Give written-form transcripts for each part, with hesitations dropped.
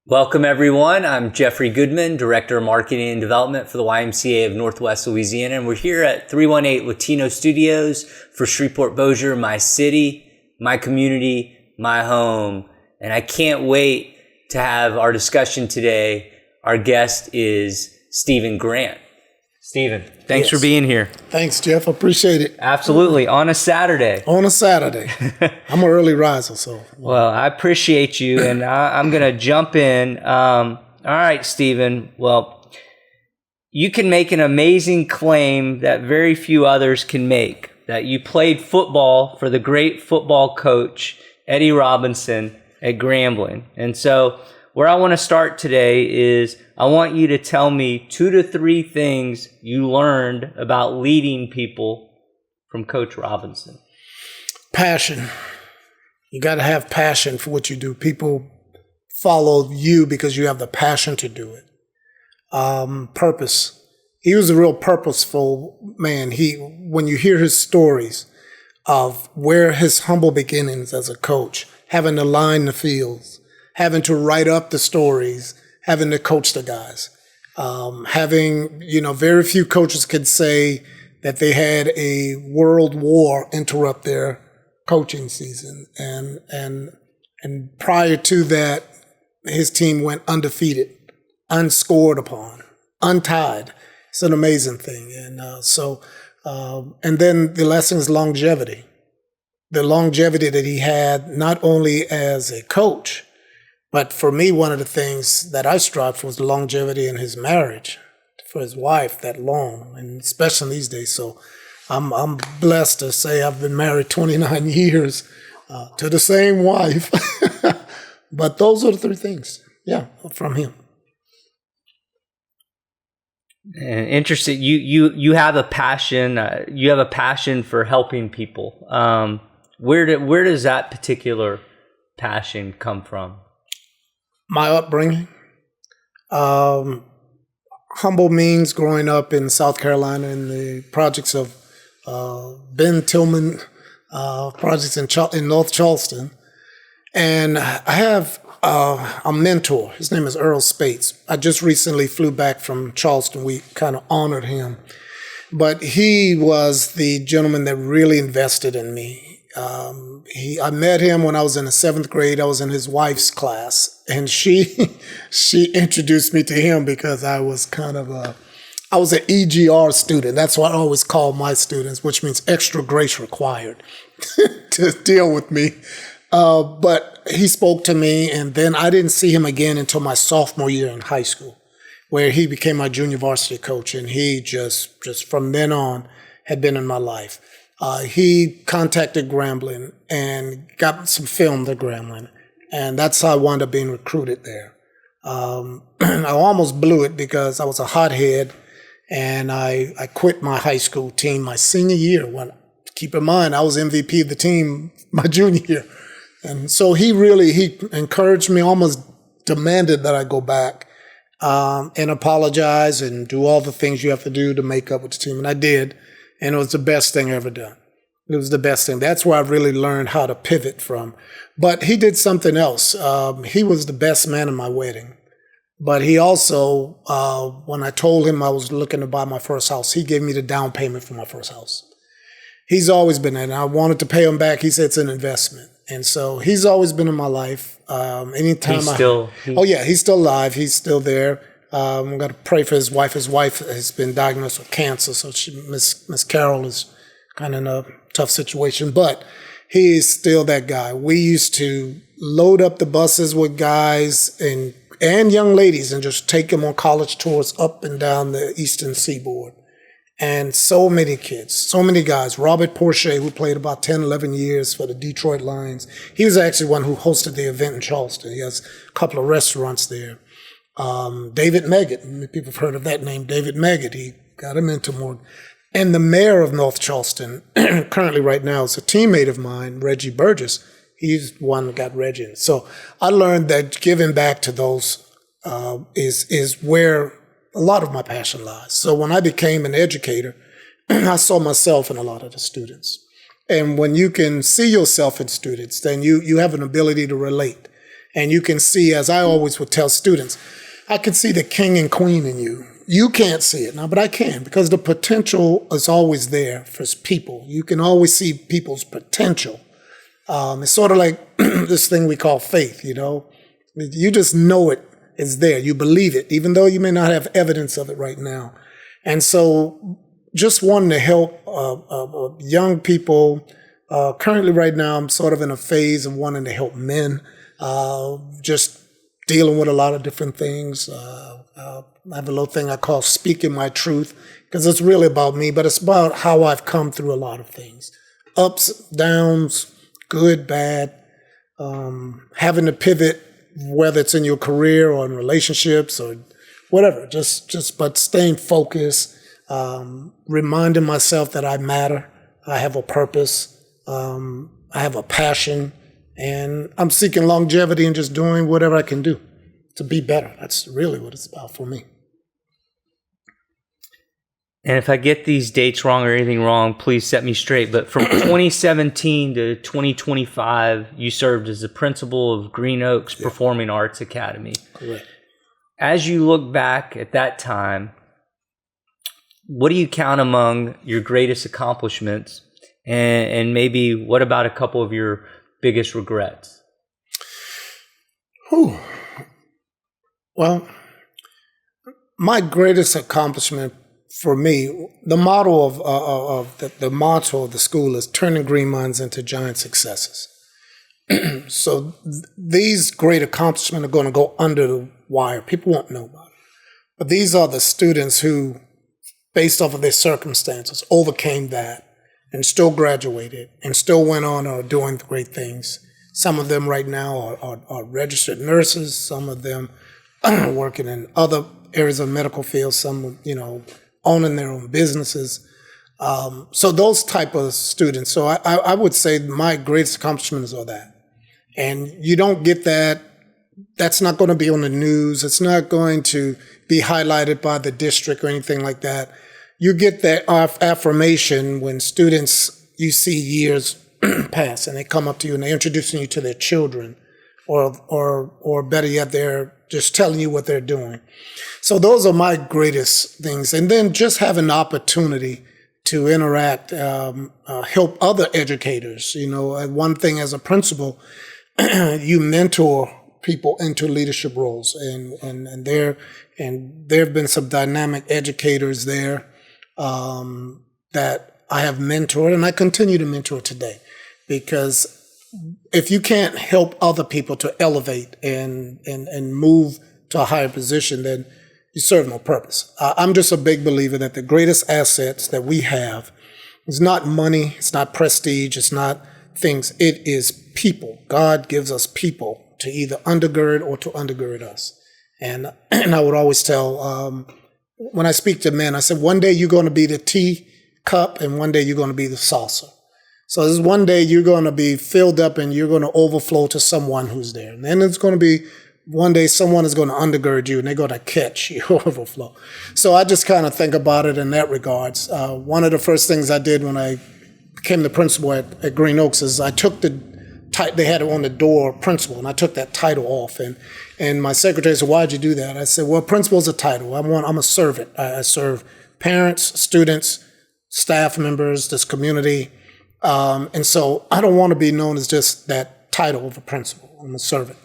Welcome, everyone. I'm Jeffrey Goodman, Director of Marketing and Development for the YMCA of Northwest Louisiana, and we're here at 318 Latino Studios for Shreveport-Bossier, my city, my community, my home. And I can't wait to have our discussion today. Our guest is Stephen Grant. Stephen, thanks for being here. Thanks, Jeff. I appreciate it. Absolutely. On a Saturday. On a Saturday. I'm an early riser, so. Well, I appreciate you, and I'm going to jump in. All right, Stephen. Well, you can make an amazing claim that very few others can make, that you played football for the great football coach, Eddie Robinson, at Grambling. And so where I want to start today is I want you to tell me 2 to 3 things you learned about leading people from Coach Robinson. Passion. You got to have passion for what you do. People follow you because you have the passion to do it. Purpose. He was a real purposeful man. When you hear his stories of where his humble beginnings as a coach, having to line the fields, having to write up the stories, having to coach the guys, very few coaches could say that they had a world war interrupt their coaching season. And prior to that, his team went undefeated, unscored upon, untied. It's an amazing thing. And then the lesson is longevity. The longevity that he had, not only as a coach, but for me, one of the things that I strived for was the longevity in his marriage, for his wife that long, and especially these days. So I'm blessed to say I've been married 29 years to the same wife. But those are the 3 things, from him. And interesting, you have a passion. You have a passion for helping people. Where does that particular passion come from? My upbringing, humble means growing up in South Carolina in the projects of Ben Tillman projects in North Charleston. And I have a mentor. His name is Earl Spates. I just recently flew back from Charleston. We kind of honored him. But he was the gentleman that really invested in me. I met him when I was in the 7th grade. I was in his wife's class, and she introduced me to him because I was I was an EGR student. That's what I always call my students, which means extra grace required to deal with me. But he spoke to me, and then I didn't see him again until my sophomore year in high school, where he became my junior varsity coach, and he just from then on had been in my life. He contacted Grambling and got some film to Grambling, and that's how I wound up being recruited there. I almost blew it because I was a hothead, and I quit my high school team my senior year. Keep in mind, I was MVP of the team my junior year. And so he encouraged me, almost demanded that I go back and apologize and do all the things you have to do to make up with the team. And I did. And it was the best thing I ever done. It was the best thing. That's where I really learned how to pivot from. But he did something else. He was the best man in my wedding. But he also, when I told him I was looking to buy my first house, he gave me the down payment for my first house. He's always been there. And I wanted to pay him back. He said it's an investment. And so he's always been in my life. Anytime he's still alive. He's still there. I'm going to pray for his wife. His wife has been diagnosed with cancer, so Miss Carol is kind of in a tough situation. But he is still that guy. We used to load up the buses with guys and young ladies and just take them on college tours up and down the eastern seaboard. And so many kids, so many guys. Robert Porcher, who played about 10, 11 years for the Detroit Lions. He was actually one who hosted the event in Charleston. He has a couple of restaurants there. David Meggett, people have heard of that name, David Meggett. He got him into more. And the mayor of North Charleston, currently right now, is a teammate of mine, Reggie Burgess. He's the one that got Reggie in. So I learned that giving back to those is where a lot of my passion lies. So when I became an educator, I saw myself in a lot of the students. And when you can see yourself in students, then you have an ability to relate. And you can see, as I always would tell students, I can see the king and queen in you. You can't see it now, but I can, because the potential is always there for people. You can always see people's potential. It's sort of like this thing we call faith, you know. You just know it is there. You believe it, even though you may not have evidence of it right now. And so just wanting to help young people. Currently right now, I'm sort of in a phase of wanting to help men, just dealing with a lot of different things. I have a little thing I call speaking my truth, because it's really about me, but it's about how I've come through a lot of things. Ups, downs, good, bad, having to pivot, whether it's in your career or in relationships or whatever, but staying focused, reminding myself that I matter, I have a purpose, I have a passion, and I'm seeking longevity and just doing whatever I can do to be better. That's really what it's about for me. And if I get these dates wrong or anything wrong, please set me straight. But from 2017 to 2025, you served as the principal of Green Oaks Performing Arts Academy. Correct. As you look back at that time, what do you count among your greatest accomplishments? And maybe what about a couple of your biggest regrets? Well, my greatest accomplishment for me, the motto of the motto of the school is turning green minds into giant successes. So these great accomplishments are going to go under the wire. People won't know about it. But these are the students who, based off of their circumstances, overcame that and still graduated and still went on or doing great things. Some of them right now are registered nurses. Some of them are working in other areas of medical fields. Some, owning their own businesses. So those type of students. So I would say my greatest accomplishments are that. And you don't get that. That's not going to be on the news. It's not going to be highlighted by the district or anything like that. You get that affirmation when students, you see years pass and they come up to you and they're introducing you to their children, or better yet, they're just telling you what they're doing. So those are my greatest things. And then just having the opportunity to interact, help other educators. One thing as a principal, you mentor people into leadership roles, and there have been some dynamic educators there that I have mentored, and I continue to mentor today, because if you can't help other people to elevate and move to a higher position, then you serve no purpose. I'm just a big believer that the greatest assets that we have is not money, it's not prestige, it's not things, it is people. God gives us people to either undergird or to undergird us. And I would always tell, when I speak to men, I said, one day you're going to be the teacup and one day you're going to be the saucer. So this one day you're going to be filled up and you're going to overflow to someone who's there. And then it's going to be one day someone is going to undergird you and they're going to catch your overflow. So I just kind of think about it in that regards. One of the first things I did when I became the principal at Green Oaks is I took they had it on the door, principal, and I took that title off. And my secretary said, why'd you do that? I said, well, principal's a title. I'm a servant. I serve parents, students, staff members, this community. And so I don't want to be known as just that title of a principal. I'm a servant.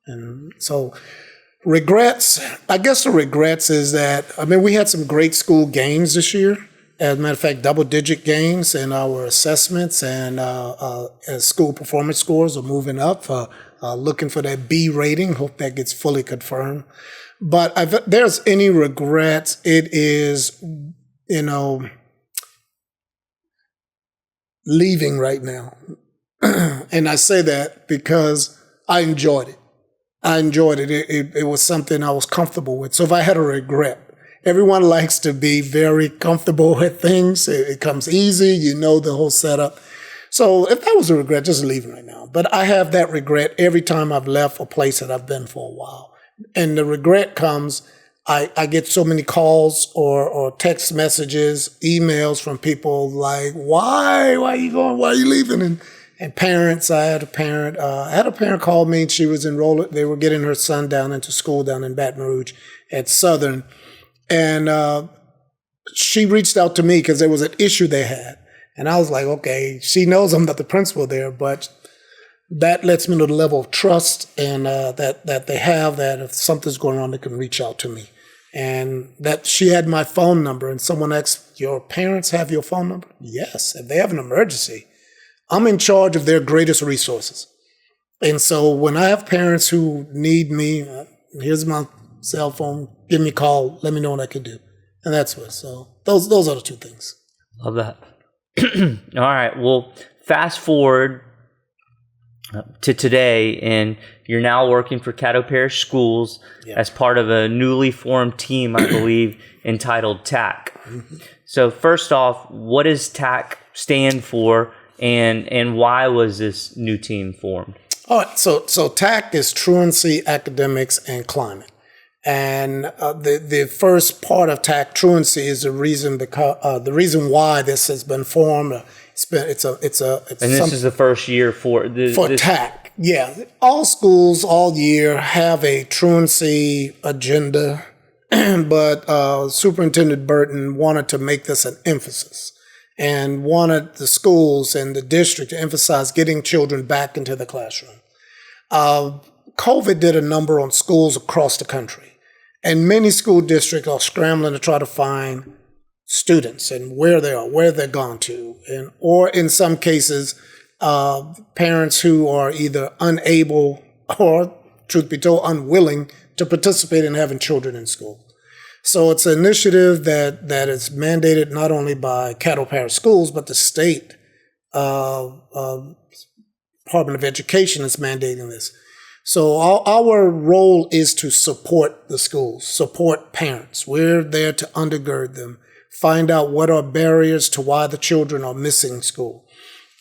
And so regrets, I guess the regrets is that, we had some great school gains this year. As a matter of fact, double-digit gains in our assessments, and as school performance scores are moving up, looking for that B rating. Hope that gets fully confirmed. But if there's any regrets, it is, leaving right now. And I say that because I enjoyed it. It was something I was comfortable with. So if I had a regret, everyone likes to be very comfortable with things. It comes easy, the whole setup. So if that was a regret, just leave it right now. But I have that regret every time I've left a place that I've been for a while. And the regret comes, I get so many calls or text messages, emails from people like, why are you going? Why are you leaving? And parents, I had a parent call me, and she was enrolled. They were getting her son down into school down in Baton Rouge at Southern. And she reached out to me because there was an issue they had. And I was like, okay, she knows I'm not the principal there, but that lets me know the level of trust and that they have, that if something's going on, they can reach out to me. And that she had my phone number, and someone asked, your parents have your phone number? Yes. If they have an emergency, I'm in charge of their greatest resources. And so when I have parents who need me, here's my cell phone, give me a call, let me know what I can do. And that's what, so those are the two things. Love that. All right. Well, fast forward to today, and you're now working for Caddo Parish Schools as part of a newly formed team, I believe, entitled TAC. Mm-hmm. So first off, what does TAC stand for? And why was this new team formed? All right, so TAC is Truancy, Academics, and Climate. And the first part of TAC, truancy, is the reason why this has been formed. And this is the first year for TAC. Yeah, all schools all year have a truancy agenda, but Superintendent Burton wanted to make this an emphasis, and wanted the schools and the district to emphasize getting children back into the classroom. COVID did a number on schools across the country, and many school districts are scrambling to try to find students and where they are, where they're gone to, or in some cases, parents who are either unable or, truth be told, unwilling to participate in having children in school. So it's an initiative that is mandated not only by Caddo Parish Schools, but the state Department of Education is mandating this. So our role is to support the schools, support parents. We're there to undergird them, find out what are barriers to why the children are missing school.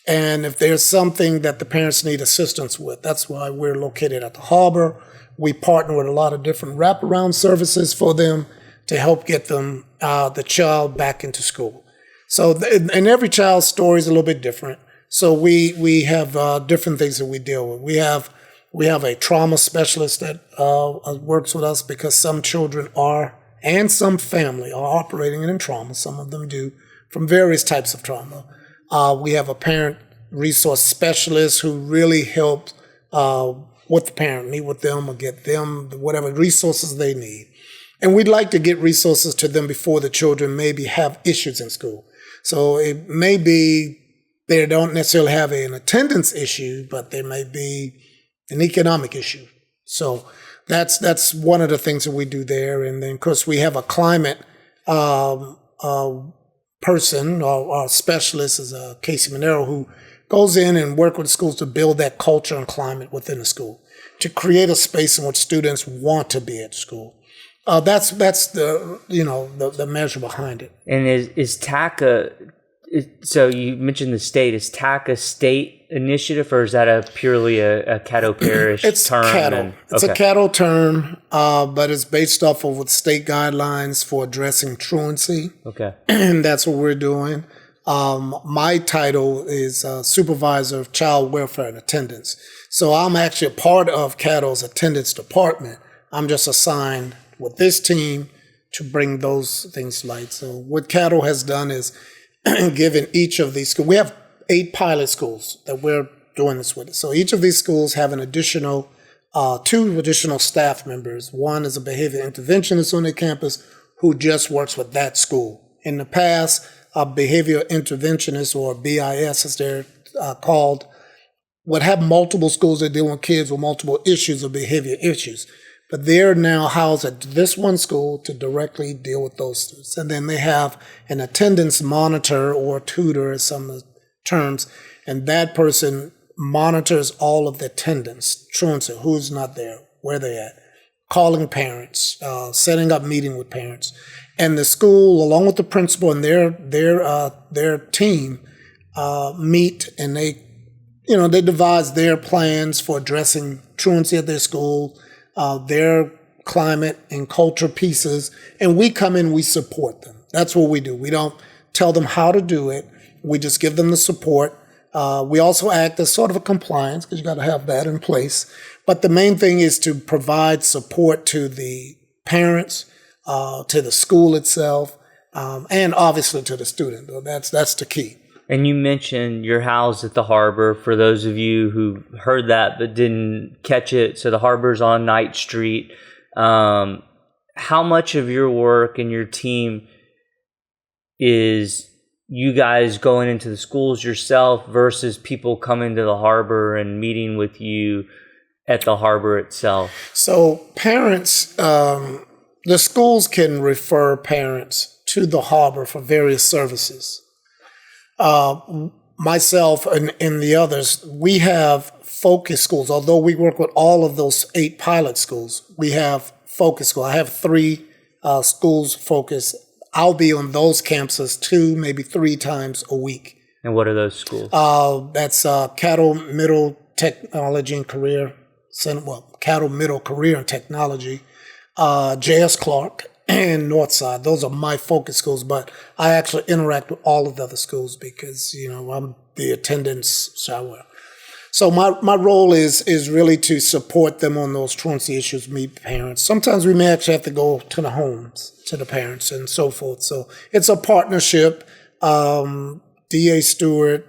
And if there's something that the parents need assistance with, that's why we're located at the harbor. We partner with a lot of different wraparound services for them to help get them, the child back into school. So, and every child's story is a little bit different. So we have different things that we deal with. We have a trauma specialist that works with us because some children are, and some family are operating in trauma. Some of them do, from various types of trauma. We have a parent resource specialist who really helps with the parent, meet with them or get them whatever resources they need. And we'd like to get resources to them before the children maybe have issues in school. So it may be they don't necessarily have an attendance issue, but there may be an economic issue. So that's one of the things that we do there. And then, of course, we have a climate person or specialist is Casey Monero, who goes in and works with schools to build that culture and climate within the school, to create a space in which students want to be at school. That's the measure behind it. And is TAC so you mentioned the state, is TAC a state initiative, or is that purely a Caddo Parish term? Caddo. It's a Caddo term, but it's based off of state guidelines for addressing truancy. Okay. And that's what we're doing. My title is Supervisor of Child Welfare and Attendance. So I'm actually a part of Caddo's attendance department. I'm just assigned with this team to bring those things to light. So what Caddo has done is given each of these schools, we have 8 pilot schools that we're doing this with. So each of these schools have an additional, 2 additional staff members. One is a behavior interventionist on their campus who just works with that school. In the past, a behavior interventionist, or BIS as they're called, would have multiple schools that deal with kids with multiple issues or behavior issues. But they're now housed at this one school to directly deal with those students. And then they have an attendance monitor or tutor, as some of the terms, and that person monitors all of the attendance, truancy, who's not there, where they at, calling parents, setting up meeting with parents. And the school, along with the principal and their team, meet, and they devise their plans for addressing truancy at their school, their climate and culture pieces, and we come in, we support them. That's what we do. We don't tell them how to do it. We just give them the support. We also act as sort of a compliance because you got to have that in place. But the main thing is to provide support to the parents, to the school itself, and obviously to the student. That's the key. And you mentioned you're housed at the harbor. For those of you who heard that but didn't catch it, so the harbor's on Knight Street. How much of your work and your team is you guys going into the schools yourself versus people coming to the harbor and meeting with you at the harbor itself? So parents, the schools can refer parents to the harbor for various services. Myself and the others, we have focus schools. Although we work with all of those 8 pilot schools, we have focus school. I have 3 schools focused. I'll be on those campuses 2, maybe 3 times a week. And what are those schools? That's Caddo Middle Technology and Career Center. Well, Caddo Middle Career and Technology, J.S. Clark, and Northside. Those are my focus schools, but I actually interact with all of the other schools because, I'm the attendance shower. So my role is really to support them on those truancy issues, meet parents. Sometimes we may actually have to go to the homes, to the parents and so forth. So it's a partnership. DA Stewart,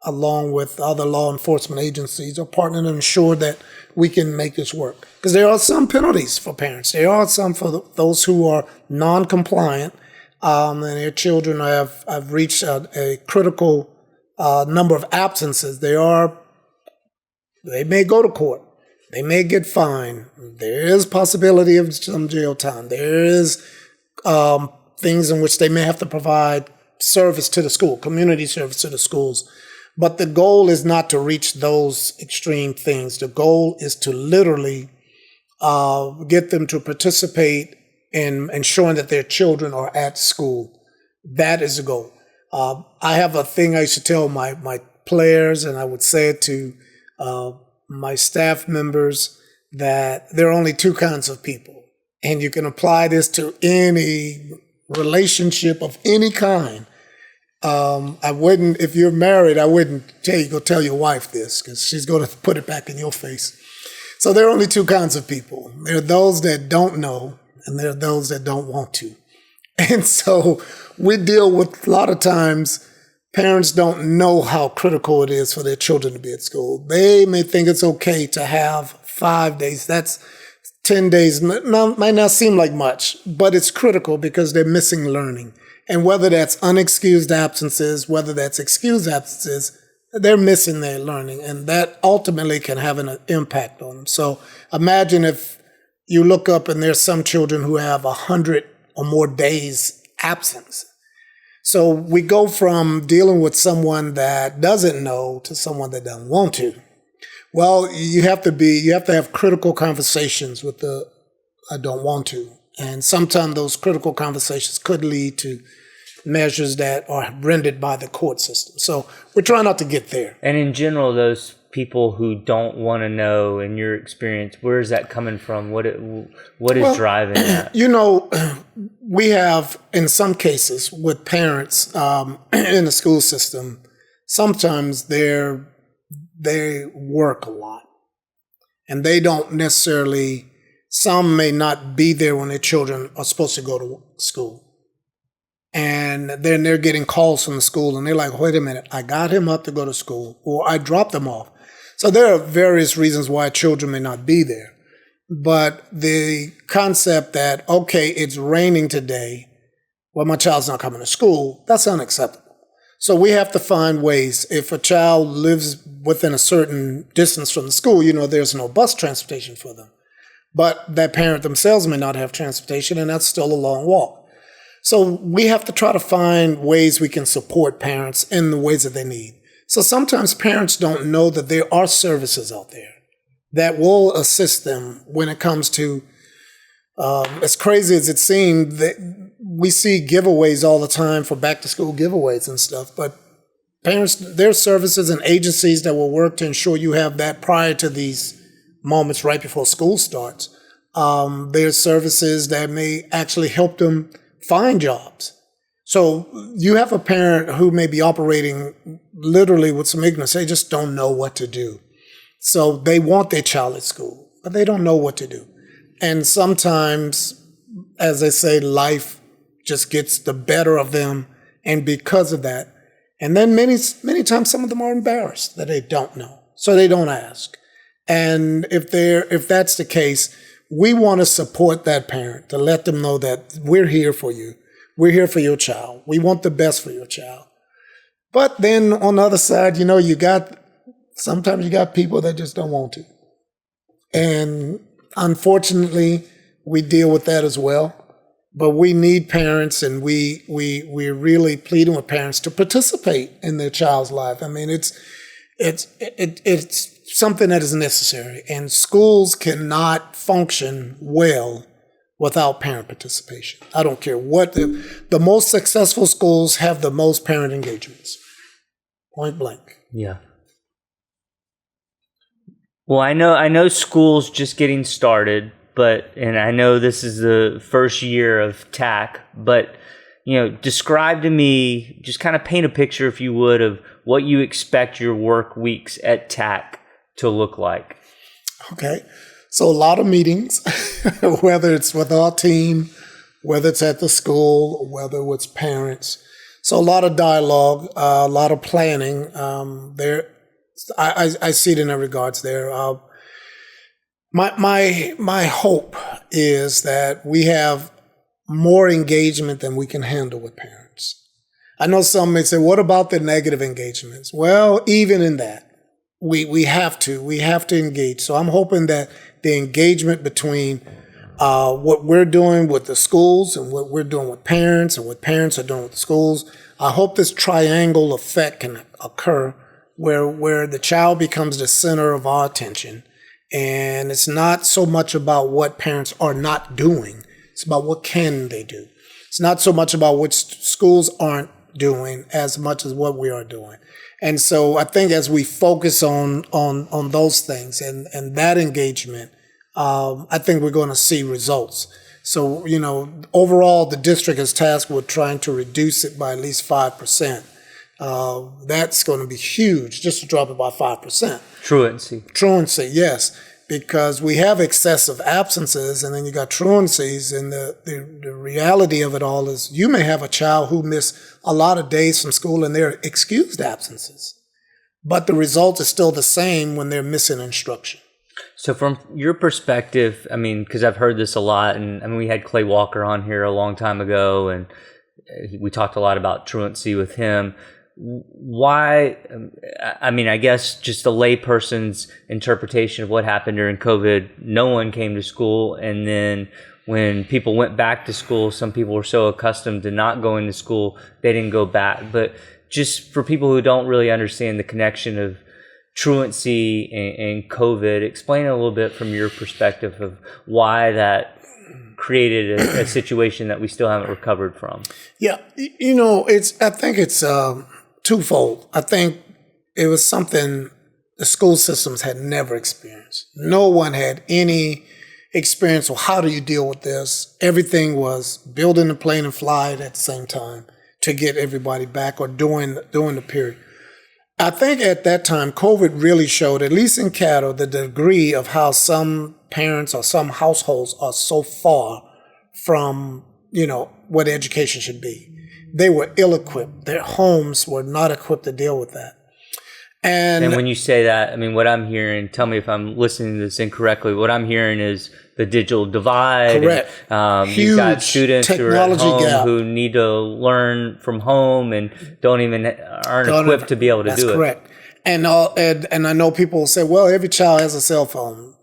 along with other law enforcement agencies, are partnering to ensure that we can make this work. Because there are some penalties for parents. There are some for those who are non-compliant, and their children have reached a critical number of absences. They may go to court. They may get fined. There is possibility of some jail time. There is things in which they may have to provide service to the school, community service to the schools. But the goal is not to reach those extreme things. The goal is to literally get them to participate in ensuring that their children are at school. That is the goal. I have a thing I used to tell my players, and I would say it to my staff members, that there are only 2 kinds of people. And you can apply this to any relationship of any kind. If you're married, I wouldn't go tell your wife this because she's going to put it back in your face. So there are only 2 kinds of people. There are those that don't know, and there are those that don't want to. And so we deal with, a lot of times, parents don't know how critical it is for their children to be at school. They may think it's okay to have 5 days. That's 10 days. Might not seem like much, but it's critical because they're missing learning. And whether that's unexcused absences, whether that's excused absences, they're missing their learning. And that ultimately can have an impact on them. So imagine if you look up and there's some children who have 100 or more days absence. So we go from dealing with someone that doesn't know to someone that doesn't want to. Well, you have to have critical conversations with the I don't want to. And sometimes those critical conversations could lead to measures that are rendered by the court system. So we're trying not to get there. And in general, those people who don't want to know, in your experience, where is that coming from? What is driving that? We have, in some cases, with parents in the school system, sometimes they work a lot. And they don't necessarily, some may not be there when their children are supposed to go to school. And then they're getting calls from the school and they're like, wait a minute, I got him up to go to school, or I dropped him off. So there are various reasons why children may not be there. But the concept that, okay, it's raining today, well, my child's not coming to school, that's unacceptable. So we have to find ways. If a child lives within a certain distance from the school, there's no bus transportation for them. But that parent themselves may not have transportation, and that's still a long walk. So we have to try to find ways we can support parents in the ways that they need. So sometimes parents don't know that there are services out there that will assist them when it comes to, as crazy as it seems, that we see giveaways all the time for back-to-school giveaways and stuff. But parents, there are services and agencies that will work to ensure you have that prior to these moments right before school starts. There's services that may actually help them find jobs. So you have a parent who may be operating literally with some ignorance. They just don't know what to do. So they want their child at school, but they don't know what to do. And sometimes, as they say, life just gets the better of them. And because of that, and then many times some of them are embarrassed that they don't know. So they don't ask. And if that's the case, we want to support that parent to let them know that we're here for you. We're here for your child. We want the best for your child. But then on the other side, sometimes you got people that just don't want to. And unfortunately, we deal with that as well. But we need parents, and we're really pleading with parents to participate in their child's life. I mean, it's something that is necessary, and schools cannot function well without parent participation. I don't care what the most successful schools have the most parent engagements. Point blank. Yeah. Well, I know school's just getting started, and I know this is the first year of TAC, but describe to me, just kind of paint a picture, if you would, of what you expect your work weeks at TAC to look like. Okay. So a lot of meetings, whether it's with our team, whether it's at the school, whether it's parents. So a lot of dialogue, a lot of planning. I see it in that regards there. My hope is that we have more engagement than we can handle with parents. I know some may say, what about the negative engagements? Well, even in that, we have to engage. So I'm hoping that the engagement between what we're doing with the schools and what we're doing with parents and what parents are doing with the schools, I hope this triangle effect can occur where the child becomes the center of our attention. And it's not so much about what parents are not doing. It's about what can they do. It's not so much about what schools aren't doing as much as what we are doing. And so I think as we focus on those things and that engagement, I think we're going to see results. So, overall, the district is tasked with trying to reduce it by at least 5%. That's going to be huge, just to drop it by 5%. Truancy, yes, because we have excessive absences, and then you got truancies, and the reality of it all is you may have a child who missed a lot of days from school, and they're excused absences, but the result is still the same when they're missing instruction. So from your perspective, I mean, because I've heard this a lot, and I mean, we had Clay Walker on here a long time ago, and we talked a lot about truancy with him. Why? I mean, I guess just a layperson's interpretation of what happened during COVID. No one came to school, and then when people went back to school, some people were so accustomed to not going to school, they didn't go back. But just for people who don't really understand the connection of truancy and COVID, explain a little bit from your perspective of why that created a situation that we still haven't recovered from. Yeah, I think it's twofold. I think it was something the school systems had never experienced. No one had any experience of how do you deal with this. Everything was building the plane and fly it at the same time to get everybody back or during the period. I think at that time, COVID really showed, at least in Caddo, the degree of how some parents or some households are so far from, what education should be. They were ill-equipped. Their homes were not equipped to deal with that. And when you say that, I mean, what I'm hearing, tell me if I'm listening to this incorrectly, what I'm hearing is the digital divide. Correct. You've got students who are at home gap. Who need to learn from home and aren't equipped to be able to do it. That's correct. And I know people will say, well, every child has a cell phone.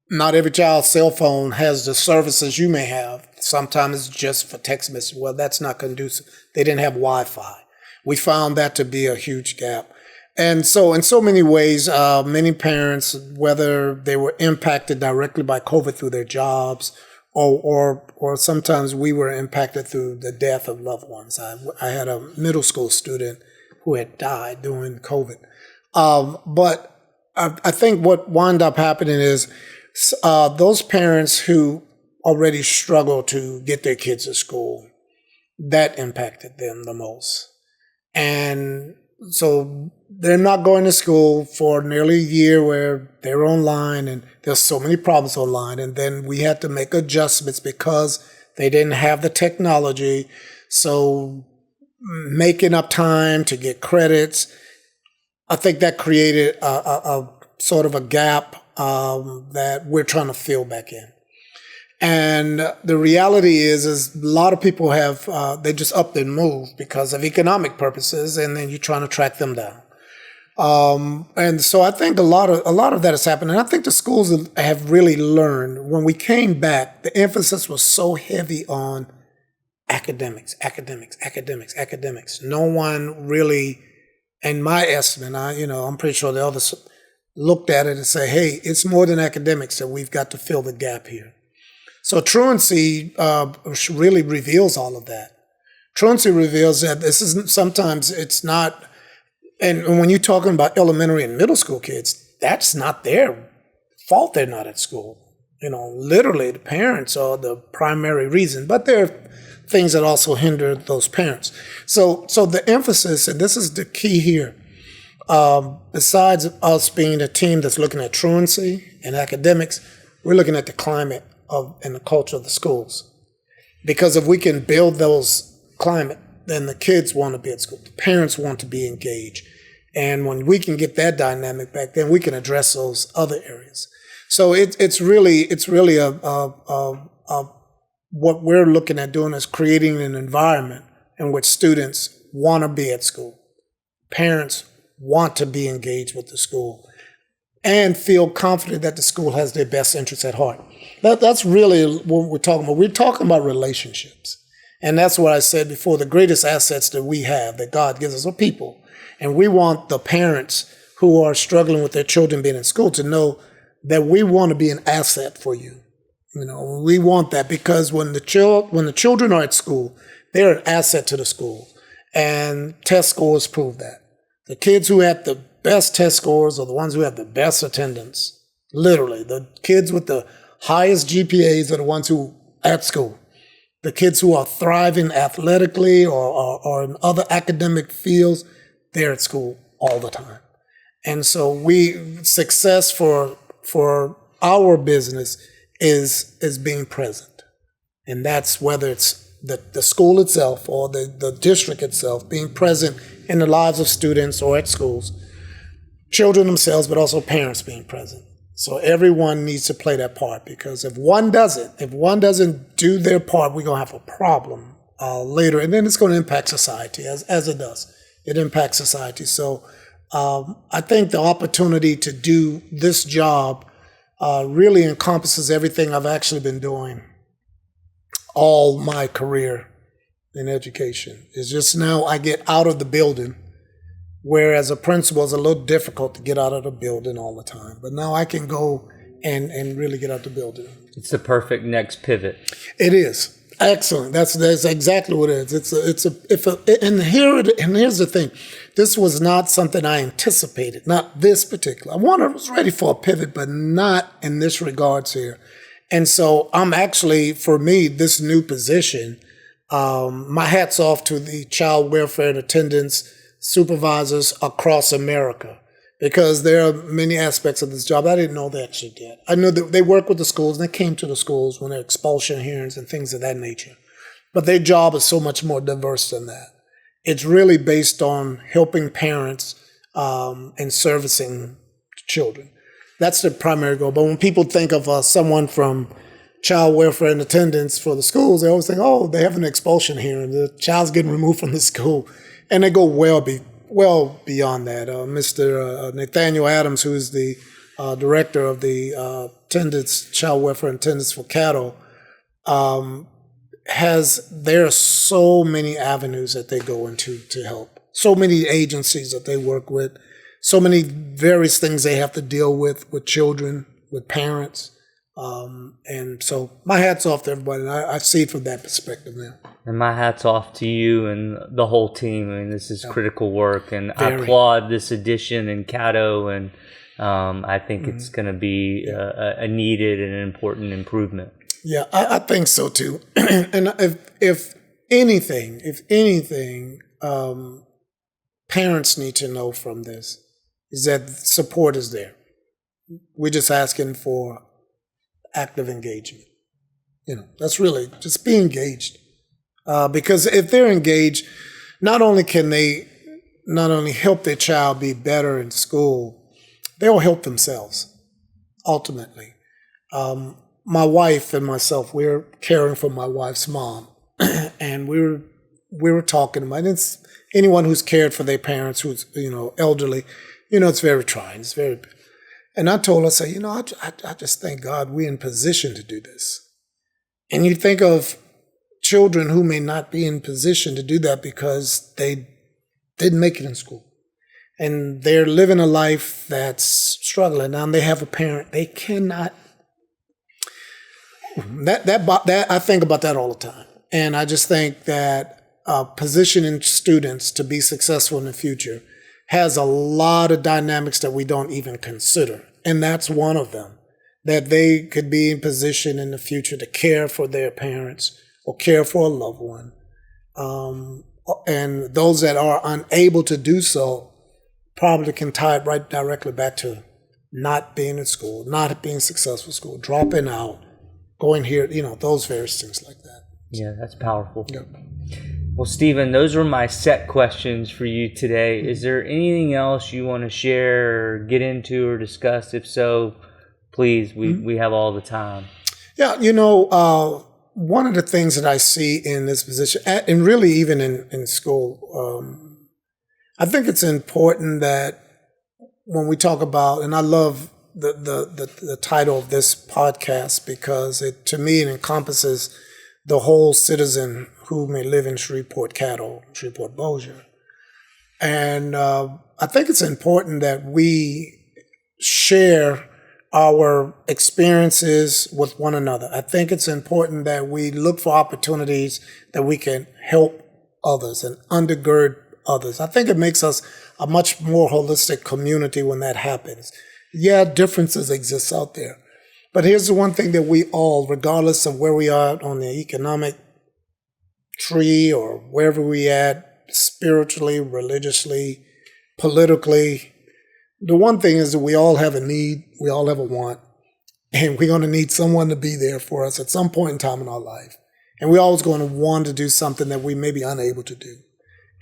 Not every child's cell phone has the services you may have. Sometimes it's just for text message. Well, that's not conducive. They didn't have Wi-Fi. We found that to be a huge gap. And so in so many ways, many parents, whether they were impacted directly by COVID through their jobs or sometimes we were impacted through the death of loved ones. I had a middle school student who had died during COVID. But I think what wound up happening is those parents who already struggle to get their kids to school, that impacted them the most. And so they're not going to school for nearly a year where they're online and there's so many problems online. And then we had to make adjustments because they didn't have the technology. So making up time to get credits, I think that created a sort of a gap that we're trying to fill back in. And the reality is a lot of people have, they just upped and moved because of economic purposes, and then you're trying to track them down. And so I think a lot of that has happened. And I think the schools have really learned. When we came back, the emphasis was so heavy on academics. No one really, in my estimate, I'm pretty sure the others looked at it and say, hey, it's more than academics that we've got to fill the gap here. So truancy really reveals all of that. Truancy reveals that this isn't, sometimes it's not, and when you're talking about elementary and middle school kids, that's not their fault they're not at school. Literally the parents are the primary reason, but there are things that also hinder those parents. So the emphasis, and this is the key here, besides us being a team that's looking at truancy and academics, we're looking at the climate and the culture of the schools. Because if we can build those climate, then the kids want to be at school. The parents want to be engaged. And when we can get that dynamic back, then we can address those other areas. So it's really what we're looking at doing is creating an environment in which students want to be at school. Parents want to be engaged with the school and feel confident that the school has their best interests at heart. That's really what we're talking about. We're talking about relationships. And that's what I said before. The greatest assets that we have, that God gives us, are people. And we want the parents who are struggling with their children being in school to know that we want to be an asset for you. We want that because when the children are at school, they're an asset to the school. And test scores prove that. The kids who have the best test scores are the ones who have the best attendance. Literally, the kids with the highest GPAs are the ones who at school. The kids who are thriving athletically or in other academic fields, they're at school all the time. And so success for our business is being present. And that's whether it's the school itself or the district itself being present in the lives of students or at schools, children themselves, but also parents being present. So everyone needs to play that part, because if one doesn't do their part, we're going to have a problem later. And then it's going to impact society as it does. It impacts society. So I think the opportunity to do this job really encompasses everything I've actually been doing all my career in education. It's just now I get out of the building, whereas a principal is a little difficult to get out of the building all the time. But now I can go and really get out the building. It's the perfect next pivot. It is. Excellent. That's exactly what it is. And here's the thing. This was not something I anticipated, not this particular. I was ready for a pivot, but not in this regards here. And so I'm actually, for me, this new position, my hat's off to the child welfare and attendance supervisors across America, because there are many aspects of this job I didn't know they actually did. I know that they work with the schools, and they came to the schools when there are expulsion hearings and things of that nature. But their job is so much more diverse than that. It's really based on helping parents and servicing children. That's the primary goal. But when people think of someone from child welfare and attendance for the schools, they always think, oh, they have an expulsion hearing. The child's getting removed from the school. And they go well beyond that. Mr. Nathaniel Adams, who is the director of the child welfare attendance for Caddo, there are so many avenues that they go into to help. So many agencies that they work with. So many various things they have to deal with children, with parents. And so my hat's off to everybody. And I see it from that perspective now. And my hat's off to you and the whole team. I mean, this is critical work, and I applaud this addition in Caddo, and I think it's going to be a needed and an important improvement. Yeah, I think so too. And if anything, parents need to know from this is that support is there. We're just asking for active engagement. That's really just be engaged. Because if they're engaged, not only can they help their child be better in school, they will help themselves ultimately. My wife and myself, we're caring for my wife's mom, and we were talking about it. Anyone who's cared for their parents, who's elderly, it's very trying. It's very. And I told her, I just thank God we're in position to do this. And you think of children who may not be in position to do that because they didn't make it in school. And they're living a life that's struggling. Now they have a parent. They cannot. That I think about that all the time. And I just think that positioning students to be successful in the future has a lot of dynamics that we don't even consider. And that's one of them, that they could be in position in the future to care for their parents or care for a loved one. And those that are unable to do so probably can tie it right directly back to not being in school, not being successful in school, dropping out, going here, those various things like that. Yeah, that's powerful. Yep. Well, Stephen, those were my set questions for you today. Is there anything else you want to share or get into or discuss? If so, please, we have all the time. Yeah, one of the things that I see in this position, and really even in school, I think it's important that when we talk about, and I love the title of this podcast because to me it encompasses the whole citizen who may live in Shreveport-Caddo, Shreveport-Bossier. And I think it's important that we share our experiences with one another. I think it's important that we look for opportunities that we can help others and undergird others. I think it makes us a much more holistic community when that happens. Yeah, differences exist out there. But here's the one thing that we all, regardless of where we are on the economic tree or wherever we at, spiritually, religiously, politically, the one thing is that we all have a need, we all have a want, and we're going to need someone to be there for us at some point in time in our life. And we're always going to want to do something that we may be unable to do.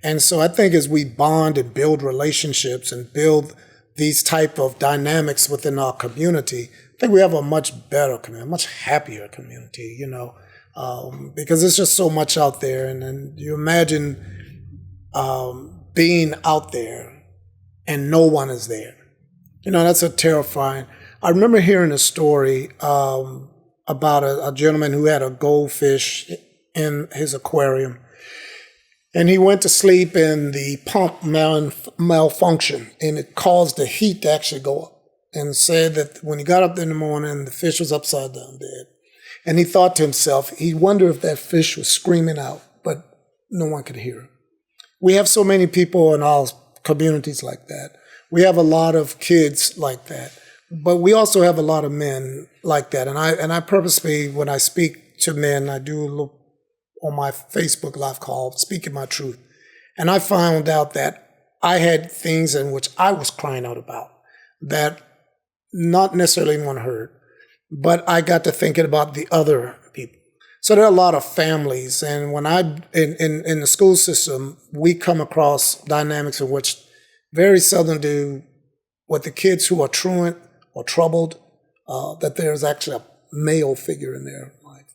And so I think as we bond and build relationships and build these type of dynamics within our community, I think we have a much better community, a much happier community, because there's just so much out there. And then you imagine being out there and no one is there. That's a terrifying. I remember hearing a story about a gentleman who had a goldfish in his aquarium. And he went to sleep and the pump malfunctioned and it caused the heat to actually go up. And said that when he got up in the morning, the fish was upside down dead. And he thought to himself, he wondered if that fish was screaming out, but no one could hear him. We have so many people in our communities like that. We have a lot of kids like that. But we also have a lot of men like that. And I purposely, when I speak to men, I do a little on my Facebook live called Speaking My Truth. And I found out that I had things in which I was crying out about that not necessarily anyone heard, but I got to thinking about the other people. So there are a lot of families, and when in the school system, we come across dynamics in which very seldom do with the kids who are truant or troubled, that there's actually a male figure in their life.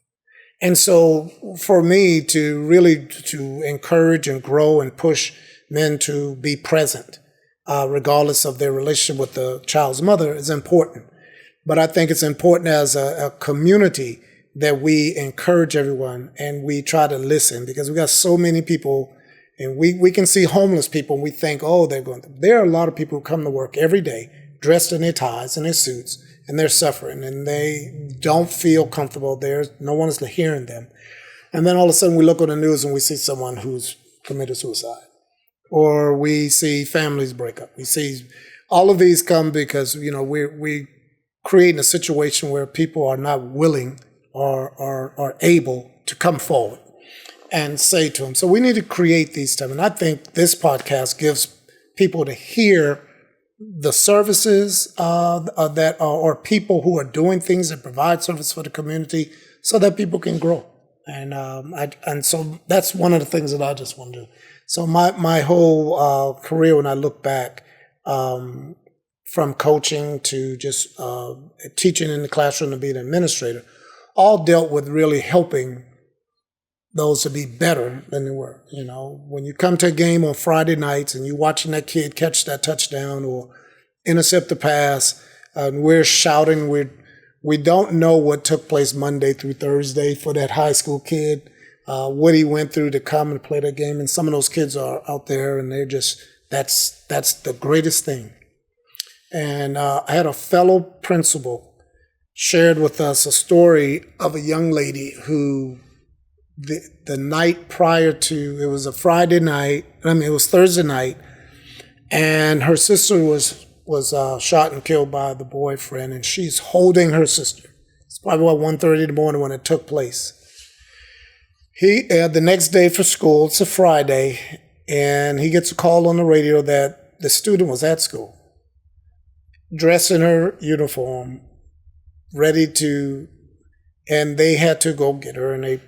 And so for me to really to encourage and grow and push men to be present, regardless of their relationship with the child's mother, is important. But I think it's important as a community that we encourage everyone and we try to listen, because we got so many people, and we can see homeless people and we think, oh, there are a lot of people who come to work every day dressed in their ties and their suits, and they're suffering and they don't feel comfortable. There's no one is hearing them. And then all of a sudden we look on the news and we see someone who's committed suicide. Or we see families break up. We see all of these come because, we're creating a situation where people are not willing or are able to come forward. and say to them. So we need to create these time. And I think this podcast gives people to hear the services that are, or people who are doing things that provide service for the community so that people can grow. And so that's one of the things that I just want to do. So my whole career, when I look back, from coaching to just teaching in the classroom to be an administrator, all dealt with really helping those to be better than they were. You know, when you come to a game on Friday nights and you're watching that kid catch that touchdown or intercept the pass, and we're shouting, we don't know what took place Monday through Thursday for that high school kid, what he went through to come and play that game. And some of those kids are out there and they're just, that's the greatest thing. And I had a fellow principal shared with us a story of a young lady who the night prior to, it was a Friday night, it was Thursday night, and her sister was shot and killed by the boyfriend, and she's holding her sister. It's probably about 1:30 in the morning when it took place. The next day for school, it's a Friday, and he gets a call on the radio that the student was at school, dressed in her uniform, ready to, and they had to go get her, and they,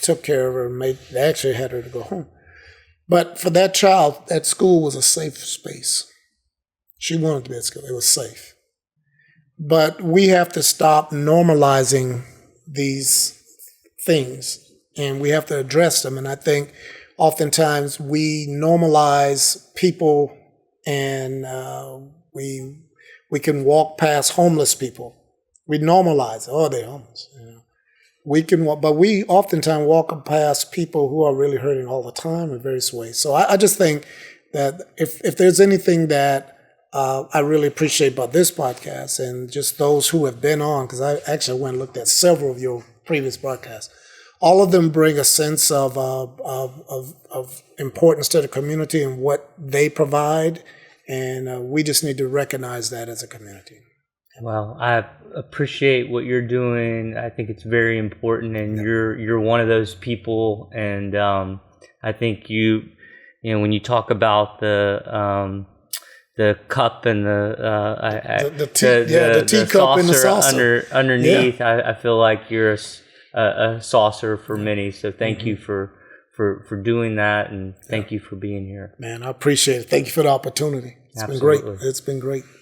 took care of her, they actually had her to go home. But for that child, that school was a safe space. She wanted to be at school. It was safe. But we have to stop normalizing these things, and we have to address them. And I think oftentimes we normalize people, and we can walk past homeless people. We normalize, they're homeless. We can walk, but we oftentimes walk past people who are really hurting all the time in various ways. So I just think that if there's anything that I really appreciate about this podcast, and just those who have been on, because I actually went and looked at several of your previous broadcasts, all of them bring a sense of importance to the community and what they provide, and we just need to recognize that as a community. Well, I appreciate what you're doing. I think it's very important, and you're one of those people. And I think when you talk about the cup and the teacup and the saucer underneath, I feel like you're a saucer for many. So thank you for doing that, and thank you for being here. Man, I appreciate it. Thank you for the opportunity. It's been great. It's been great.